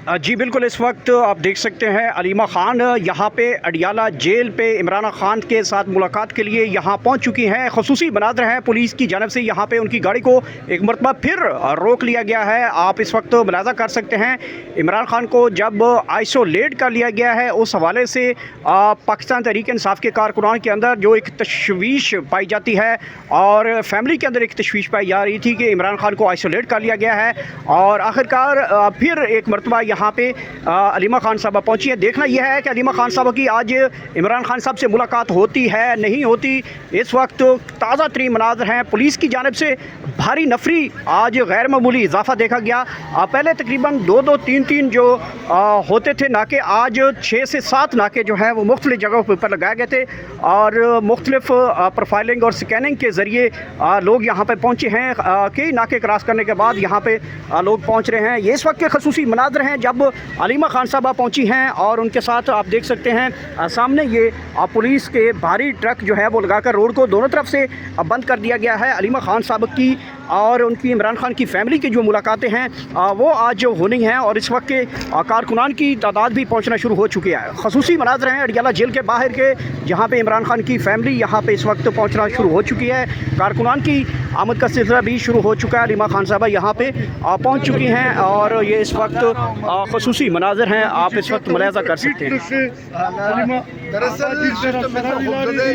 जी बिल्कुल, इस वक्त आप देख सकते हैं अलीमा ख़ान यहाँ पे अडियाला जेल पे इमरान ख़ान के साथ मुलाकात के लिए यहाँ पहुँच चुकी हैं। ख़ुसूसी मनाज़र हैं, पुलिस की जानब से यहाँ पे उनकी गाड़ी को एक मरतबा फिर रोक लिया गया है। आप इस वक्त मुलाज़ा कर सकते हैं इमरान ख़ान को जब आइसोलेट कर लिया गया है, उस हवाले से पाकिस्तान तहरीक-ए-इंसाफ़ के कारकुनान के अंदर जो एक तशवीश पाई जाती है और फैमिली के अंदर एक तशवीश पाई जा रही थी कि इमरान ख़ान को आइसोलेट कर लिया गया है और आखिरकार फिर एक मरतबा यहाँ पे अलीमा ख़ान साहबा पहुँची है। देखना यह है कि अलीमा ख़ान साहबा की आज इमरान ख़ान साहब से मुलाकात होती है नहीं होती। इस वक्त ताज़ा तरीन मनाज़र हैं, पुलिस की जानिब से भारी नफरी आज गैर मामूली इजाफा देखा गया। पहले तकरीबन 2-2, 3-3 जो होते थे नाके, आज 6 से 7 नाके जो हैं वो मुख्तलिफ़ जगहों पर लगाए गए थे और मुख्तलिफ़ प्रोफाइलिंग और स्कैनिंग के ज़रिए लोग यहाँ पर पहुँचे हैं। कई नाके क्रॉस करने के बाद यहाँ पे लोग पहुँच रहे हैं। ये इस वक्त के खसूसी मनाज़र हैं जब अलीमा ख़ान साहबा पहुँची हैं और उनके साथ आप देख सकते हैं सामने ये पुलिस के भारी ट्रक जो है वो लगाकर रोड को दोनों तरफ से बंद कर दिया गया है। अलीमा ख़ान साहब की और उनकी इमरान ख़ान की फ़ैमिली की जो मुलाकातें हैं वो आज होनी हैं और इस वक्त के कारकुनान की तादाद भी पहुँचना शुरू हो चुकी है। खसूसी मनाज़र हैं अडियाला जेल के बाहर के, जहाँ पे इमरान ख़ान की फ़ैमिली यहाँ पे इस वक्त पहुँचना शुरू हो चुकी है। कारकुनान की आमद का सिलसिला भी शुरू हो चुका है। अलीमा ख़ान साहबा यहाँ पे पहुँच चुकी हैं और ये इस वक्त खसूसी मनाज़र हैं, आप इस वक्त मुलाहिज़ा कर सकते हैं। दरअसल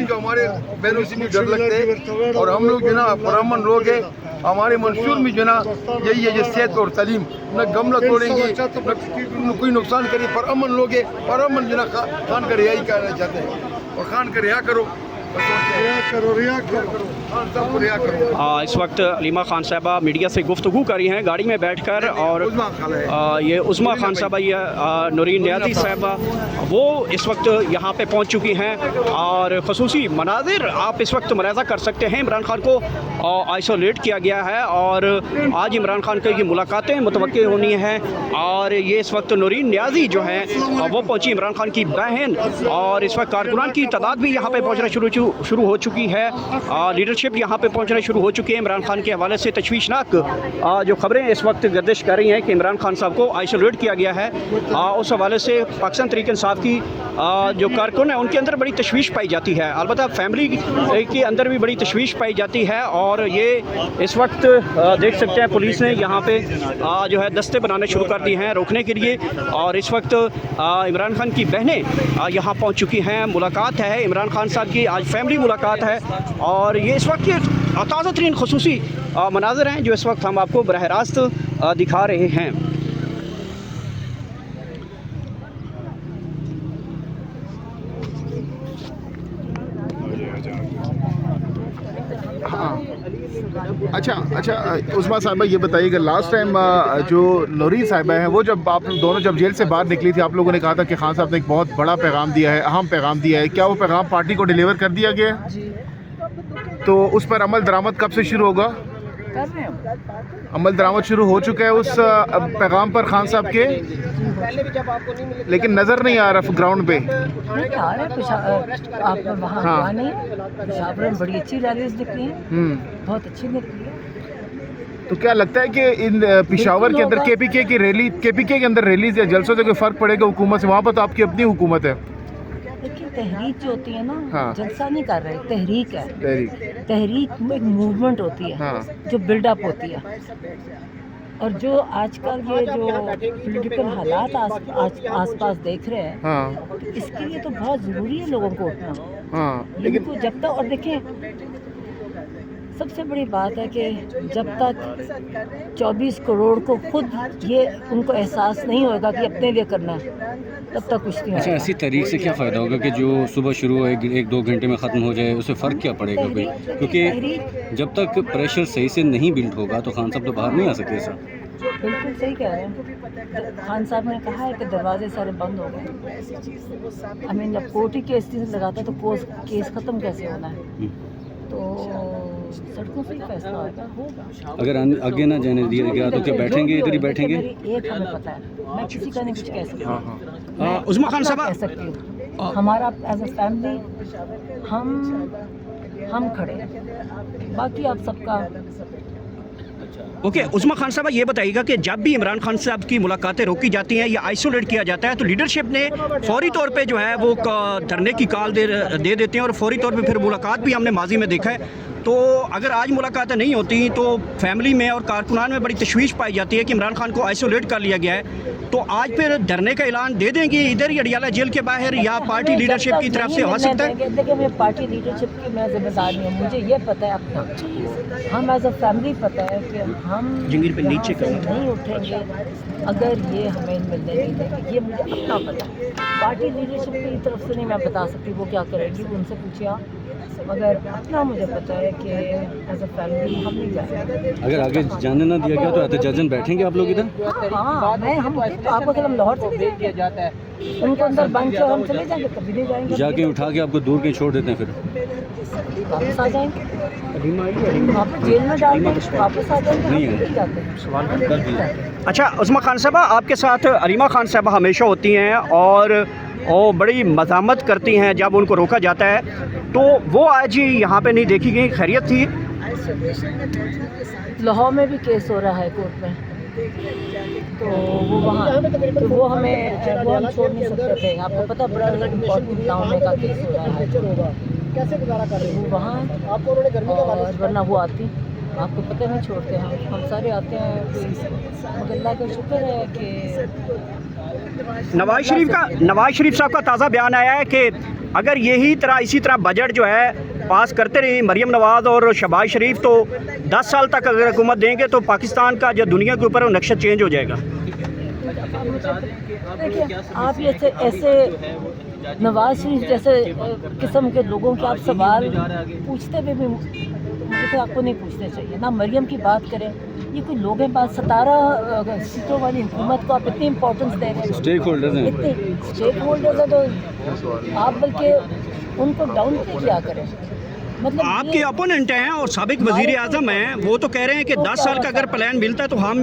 जो हमारे बहनों से भी डर लगते हैं और हम लोग जो ना पुरअमन लोग हैं, हमारे मंशूर में जो ना यही है, सेहत और तालीम, न गमला तोड़ेंगे न कोई नुकसान करें। पुरअमन लोग हैं, पुरअमन जो ना खान का रिहाई करना चाहते हैं और खान का रिहा करो, इस वक्त अलीमा ख़ान साहबा मीडिया से गुफ्तगू करी हैं गाड़ी में बैठकर और ये उज़्मा ख़ान साहबा, ये नूरीन नियाज़ी साहबा, वो इस वक्त यहाँ पे पहुँच चुकी हैं और खसूसी मनाज़िर आप इस वक्त मुलाहिज़ा कर सकते हैं। इमरान ख़ान को आइसोलेट किया गया है और आज इमरान ख़ान की मुलाकातें मुतवक्की होनी हैं और ये इस वक्त नूरीन नियाज़ी जो हैं वो पहुँची, इमरान ख़ान की बहन, और इस वक्त कारकुनान की तादाद भी यहाँ पर पहुँचना शुरू हो चुकी है। लीडरशिप यहाँ पे पहुँचना शुरू हो चुकी है। इमरान ख़ान के हवाले से तशवीशनाक जो खबरें इस वक्त गर्दिश कर रही हैं कि इमरान ख़ान साहब को आइसोलेट किया गया है, उस हवाले से पाकिस्तान तहरीक-ए-इंसाफ़ की जो कारकुन है उनके अंदर बड़ी तशवीश पाई जाती है। अलबत्ता फैमिली के अंदर भी बड़ी तशवीश पाई जाती है और ये इस वक्त देख सकते हैं पुलिस ने यहाँ पे जो है दस्ते बनाने शुरू कर दिए हैं रोकने के लिए और इस वक्त इमरान ख़ान की बहनें यहाँ पहुँच चुकी हैं। मुलाकात है इमरान ख़ान साहब की, आज फैमिली मुलाकात है और ये इस वक्त के ताज़ा तरीन खसूसी मनाज़र हैं जो इस वक्त हम आपको बरह रास्त दिखा रहे हैं। हाँ, अच्छा उस्मा साहबा, ये बताइएगा लास्ट टाइम जो नूरी साहिबा हैं वो जब आप दोनों जब जेल से बाहर निकली थी, आप लोगों ने कहा था कि खान साहब ने एक बहुत बड़ा पैगाम दिया है, अहम पैगाम दिया है, क्या वो पैगाम पार्टी को डिलीवर कर दिया गया है? तो उस पर अमल दरामद कब से शुरू होगा? अमल दरामद शुरू हो चुका है उस पैगाम पर खान साहब के, लेकिन नज़र नहीं आ रहा ग्राउंड पे। आप वहाँ हाँ। पेशावर में बड़ी अच्छी रैलीज निकली हैं, बहुत अच्छी निकली है। तो क्या लगता है कि इन पेशावर के अंदर केपीके की रैली, केपीके के अंदर रैलीज या जलसों से कोई फ़र्क पड़ेगा हुकूमत से? वहाँ पर तो आपकी अपनी हुकूमत है। देखिए तहरीक जो होती है ना, हाँ। जलसा नहीं कर रहे, तहरीक है। तहरीक में एक मूवमेंट होती है, हाँ। जो बिल्डअप होती है और जो आजकल ये जो पॉलिटिकल हालात आसपास देख रहे हैं, हाँ। तो इसके लिए तो बहुत ज़रूरी है लोगों को उठना, हाँ। लेकिन तो जब तक, और देखें सबसे बड़ी बात है कि जब तक 24 करोड़ को खुद ये उनको एहसास नहीं होगा कि अपने लिए करना है, तब तक कुछ नहीं होगा। अच्छा, ऐसी तरीक़ से क्या फ़ायदा होगा कि जो सुबह शुरू हो 1-2 घंटे में ख़त्म हो जाए, उससे फ़र्क क्या पड़ेगा कोई? क्योंकि जब तक प्रेशर सही से नहीं बिल्ड होगा तो खान साहब तो बाहर नहीं आ सकते। सर बिल्कुल सही कह रहे हैं, खान साहब ने कहा है कि दरवाजे सारे बंद हो गए। आई मीन जब कोर्ट ही केस लगाता है तो केस ख़त्म कैसे होना है? तो सड़कों से ही फैसला होगा। अगर आगे ना जाने दिया गया तो क्या बैठेंगे, इधर ही बैठेंगे? एक हमें पता है, मैं किसी का नहीं कुछ कह सकती, उज़्मा ख़ान साहबा कह सकती हूँ, हमारा एज अ फैमिली हम खड़े हैं, बाकी आप सबका ओके, उस्मा खान साहब ये बताइएगा कि जब भी इमरान खान साहब की मुलाकातें रोकी जाती हैं या आइसोलेट किया जाता है तो लीडरशिप ने फौरी तौर पे जो है वो धरने की कॉल दे देते हैं और फौरी तौर पे फिर मुलाकात भी हमने माजी में देखा है। तो अगर आज मुलाकातें नहीं होती तो फैमिली में और कारकुनान में बड़ी तशवीश पाई जाती है कि इमरान खान को आइसोलेट कर लिया गया है, तो आज फिर धरने का ऐलान दे देंगे इधर ही अडियाला जेल के बाहर या पार्टी लीडरशिप की तरफ से हो सकता है? देखिए, मैं पार्टी लीडरशिप की मैं जिम्मेदार नहीं हूँ, मुझे ये पता है अपना, हम एज अ फैमिली पता है कि हम जंगीर पे नीचे यहाँ से नहीं उठेंगे अगर ये हमें मिलने नहीं देंगे, ये मुझे अपना पता है। पार्टी लीडरशिप की तरफ से नहीं मैं बता सकती वो क्या करेगी, उनसे पूछिए आप, मगर अपना मुझे पता है कि एज अ फैमिली हम नहीं जाएंगे। अगर आगे जाने ना दिया गया तो एहतजाजन बैठेंगे आप लोग इधर? हाँ, मैं हम आपको हम लाहौर चले दिया जाता है, उनको अंदर बंद किया, हम चले जाएंगे, कभी नहीं जाएंगे। जाके उठा के आपको दूर कहीं छोड़ देते हैं फिर वापस आ जाएंगे, वापस जेल में डाल देंगे, वापस आ जाएंगे, नहीं हम नहीं जाते। अच्छा, उस्मा खान साहबा, आपके साथ अलीमा खान साहबा हमेशा होती हैं और बड़ी मज़ामत करती हैं जब उनको रोका जाता है, तो वो आज यहाँ पे नहीं देखी गई, खैरियत थी? लाहौर में भी केस हो रहा है कोर्ट में, तो वो वहाँ, तो वो हम छोड़ नहीं सकते थे। आपको पता, बड़ा इम्पोर्टेंट गाँव का केस हो रहा है, कैसे गुजारा कर रहे हैं वो वहाँ, और वरना वो आती, आपको पता नहीं छोड़ते, हम सारे आते हैं, मगर अल्लाह का शुक्र है कि नवाज शरीफ साहब का ताज़ा बयान आया है कि अगर इसी तरह बजट जो है पास करते रहे मरीम नवाज़ और शहबाज शरीफ, तो 10 साल तक अगर हुकूमत देंगे तो पाकिस्तान का जो दुनिया के ऊपर नक्शा चेंज हो जाएगा। देखिए, आप ऐसे नवाज शरीफ जैसे किस्म के लोगों के आप सवाल पूछते हुए भी मुझे तो आपको नहीं पूछने चाहिए ना। मरियम की बात करें, ये कोई लोग हैं, 17 सीटों वाली हुकूमत को आप इतनी इम्पोर्टेंस दे रहे हैं, स्टेक होल्डर्स हैं, इतने स्टेक होल्डर्स हैं, तो आप बल्कि उनको डाउन किया करें। मतलब आपके अपोनेंट हैं और साबिक वज़ीर आज़म हैं, वो तो कह रहे हैं कि 10 साल का अगर प्लान मिलता है तो हम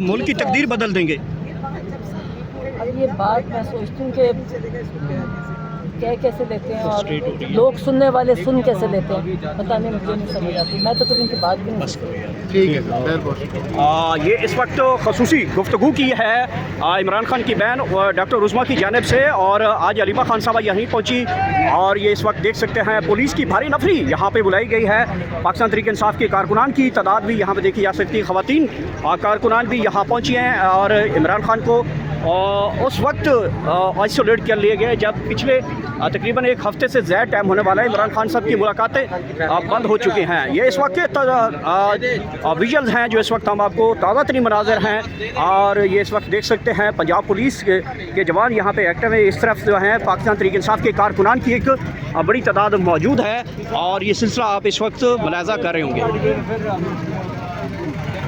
मुल्क की तकदीर बदल देंगे। अब ये बात मैं सोचती हूँ कि कह कैसे लेते हैं और लोग सुनने वाले सुन कैसे लेते हैं, पता नहीं, मुझे नहीं समझ आती, मैं तो कभी इनकी बात भी नहीं सुनती। ठीक है, बहुत ये इस वक्त खसूसी गुफ्तगू की है इमरान खान की बहन डॉक्टर उस्मा की जानिब से, और आज अलीमा खान साहबा यहीं पहुंची, और ये इस वक्त देख सकते हैं पुलिस की भारी नफरी यहाँ पे बुलाई गई है। पाकिस्तान तहरीक इंसाफ के कारकुनान की तादाद भी यहाँ पे देखी जा सकती है, ख़वातीन कारकुनान भी यहाँ पहुँची हैं, और इमरान खान को उस वक्त आइसोलेट कर लिए गए जब पिछले तकरीबन 1 हफ्ते से ज़्यादा टाइम होने वाला है इमरान खान साहब की मुलाकातें बंद हो चुकी हैं। ये इस वक्त के विजुअल्स हैं जो इस वक्त हम आपको ताज़ा तरीन मनाज़र हैं, और ये इस वक्त देख सकते हैं पंजाब पुलिस के जवान यहाँ पे एक्टिव है। इस तरफ जो हैं पाकिस्तान तहरीक इंसाफ के कारकुनान की एक बड़ी तादाद मौजूद है, और ये सिलसिला आप इस वक्त मुलाज़ा कर रहे होंगे।